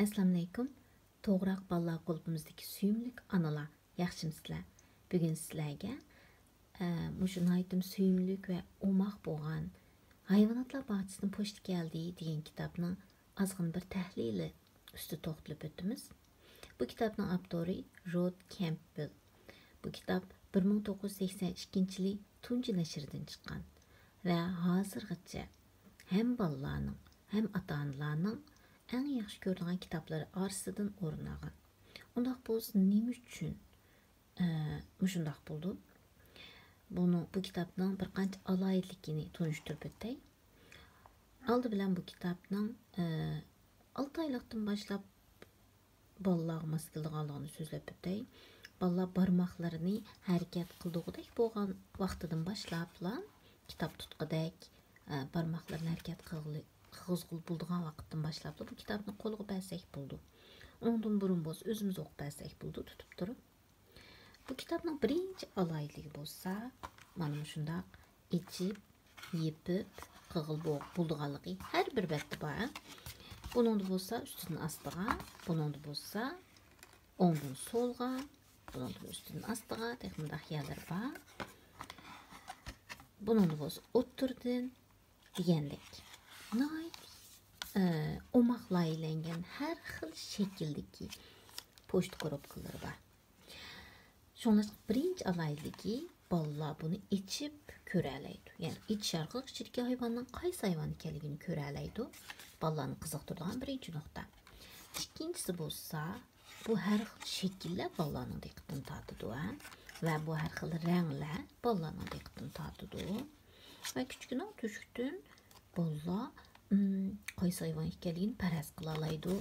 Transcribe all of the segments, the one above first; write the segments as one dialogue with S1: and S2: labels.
S1: Assalamu alaykum. To'g'roq ballar qulpimizdagi suyumlik analar, yaxshimisizlar? Bugun sizlarga mushu naytim suyumlik va omaq bo'lgan hayvonotlar bog'chasining pochti keldi degan kitobning ozg'in bir tahlili ustida to'xtalib o'tamiz. Bu kitobning avtori Rod Campbell. Bu kitob 1982 yil Tunji nashridan chiqqan va hozirgacha ham bolalarning, ham ota-onalarning eng yaxshi ko'radigan kitoblari orasidan o'rin olgan. Undaq bo'lsa nima uchun shundoq bo'ldi? Bu kitobning bir qancha alohidligini tunishtirib o'tay. Oldi bilan bu kitobning 6 oylikdan boshlab bolalarga mos keladiganligini so'zlab o'tay. Bolalar barmoqlarini harakat qildigudek bo'lgan vaqtidan boshlabla kitob tutqidek barmoqlarini harakat qilg'izg'ul bo'ldigan vaqtdan boshlab bu kitobni qo'lga bersak bo'ldi. Ondan burun bo'lsa o'zimiz o'qib bersak bo'ldi tutib turib. Bu kitobning birinchi alohidligi bo'lsa, mana shundoq ichib, yepib, qig'il bo'ldiganligi har bir betda bor. Buningda bo'lsa ustidan ostiga, buningda bo'lsa o'ngdan so'lga, buningda ustidan ostiga texnik yerlar bor. Buningda bo'lsa o'ttirdan degandek. Omoqlaylangan har xil shakldagi pochta korobkalari bor. Shuningdek birinchi alohidligi bolalar buni ichib ko'ra oladi. Ya'ni ichish orqali ichidagi hayvonning qaysi hayvon ekanligini ko'ra oladi. Bolalarni qiziqtiradigan birinchi nuqta. Ikkinchisi bo'lsa, bu har xil shakllar bolalarning diqqatini tortadi va bu har xil ranglar bolalarning diqqatini tortadi. Va kichkina to'shukdan bolalar qaysi hayvon ekanligini faraz qila oladi.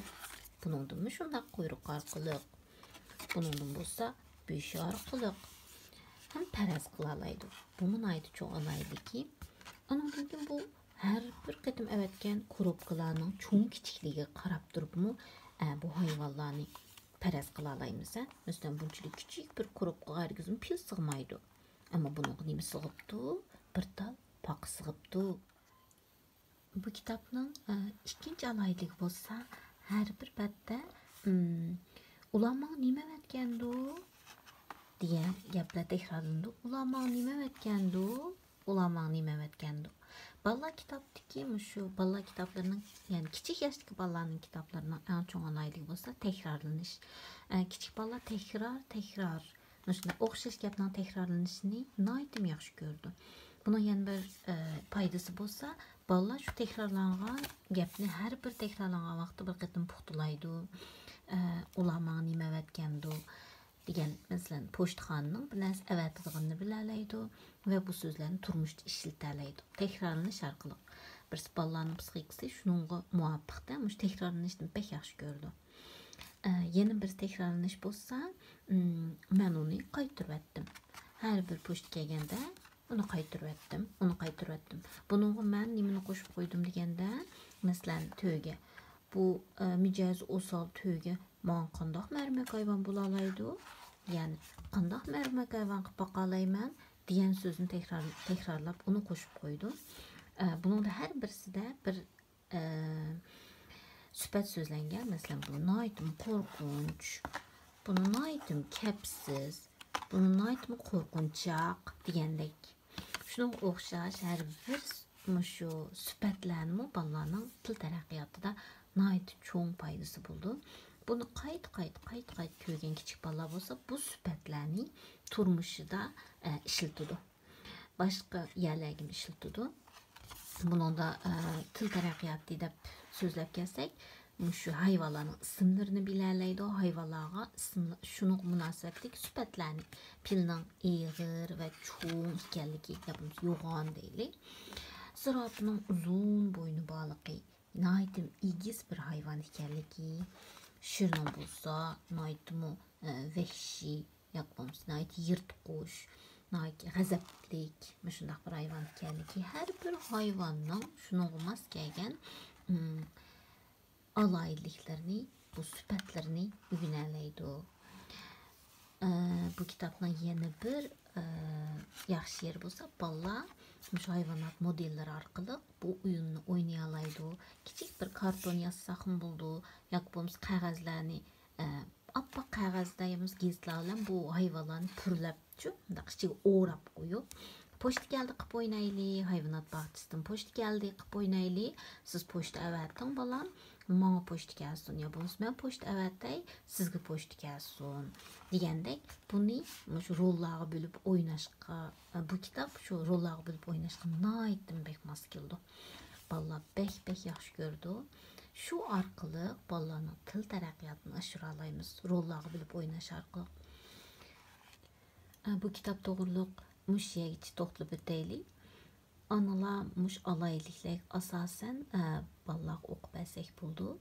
S1: Buningdan shundoq quyruq orqali, buningdan bo'lsa beshi orqali ham faraz qila oladi. Bu nihoyatda cho'ng alohidligi. Undan keyin bu har bir qatim avatgan korobkalarning cho'ng kichikligiga qarab turibmi bu hayvonlarni faraz qila olamiz. Masalan, bunchalik kichik bir korobkaga hargizmi pil sig'maydi. Ammo buning nima sig'ibdi? Bir tal poq sig'ibdi. Bu kitobning ikkinchi alohidligi bo'lsa, har bir betda ularning nima aytgandi degan gaplar takrorlandi. Ularning nima aytgandi? Ularning nima aytgandi? Bolalar kitobdagi shu bolalar kitoblarining, ya'ni kichik yoshdagi bolalarning kitoblarining eng cho'ng alohidligi bo'lsa takrorlanish. Kichik bolalar takror shunday o'xshash gapning takrorlanishini nihoyatda yaxshi ko'rdi. Bunun yana bir foydasi bo'lsa, bolalar shu takrorlangan gapni har bir takrorlangan vaqtda bir qatim puxtalaydi. Ularning nima aytgandi degan, masalan, pochtaxonaning bir narsa avatadiganini bila oladi va bu so'zlarni turmushda ishlata oladi. Takrorlanish orqali bir bolalarning psixikasi shunga muvofiqda mush takrorlanishni pek yaxshi ko'rdi. Yana bir takrorlanish bo'lsa, men uni qaytarib etdim. Har bir pochta kelganda uni qaytarib etdim. Buningga men nimani qo'shib qo'ydim deganda, masalan, to'yga bu mijoz o'sal to'yga men qandoq marmak hayvon bo'la oladi? Ya'ni qandoq marmak hayvon qilib boqa olayman degan so'zni takrorlab uni qo'shib qo'ydim. Buningda har birisida bir sifat so'zlangan. Masalan, bu nihoyatda qo'rqinch, bu nihoyatda kapsiz, bu nihoyatda qo'rqinchoq degandek. Shunga o'xshash har bir shu sifatlarni bolalarning til taraqqiyotida nihoyatda cho'ng foydasi bo'ldi. Buni qayt ko'rgan kichik bolalar bo'lsa, bu sifatlarni turmushida ishlatadi. Boshqa yerlarga ishlatadi. Buningda til taraqqiyoti deb so'zlab kelsak, shu hayvonlarning ismlarini bila oladi. Hayvonlarga shunga munosabatli sifatlarni, pilning eg'ir va cho'ng ekanligi, yo'g'on deylik. Zirofining uzun bo'yni bog'liqi, nihoyatda egiz bir hayvon ekanligi, shirning bo'lsa, nihoyatda vahshiy, nihoyatda yirtqich, nihoyatda g'azablik, shunday bir hayvon ekanligi, har bir hayvonning shunga mos kelgan alohidliklarni, bu sifatlarni o'rgana oladi. Bu kitobning yana bir yaxshi yer bo'lsa, balla şu hayvanat modelleri arkalı bu oyununu oynayalaydı. Küçük bir karton yazsaqım buldu. Yakbomuz qağazlarını appak qağazdayımız gizlalen bu hayvanlarını pürləpçü. Küçük oğrap koyup. Poşt geldi qıp oynaylı. Hayvanat bahçesinden poşt geldi qıp oynaylı. Siz poşt əvətdin balam. Mana poşt gəlsin. Ya bunuz mən poşt əvətday. Sizge poşt gəlsin. Degəndək bunu şu rolları bölüp oynaşqa bu kitap şu rolları bölüp oynaşqa naittim bek mas keldi. Balla bek yaxşı gördü. Şu arqılı ballarını til tərəqqiyatını aşıralayımız. Rolları bölüp oynaş arqılı. Bu kitap doğruluq muş yegici toxtlu bir deyli. Analar muş alaylıqlar asasen ballaq oqub əsək buldu.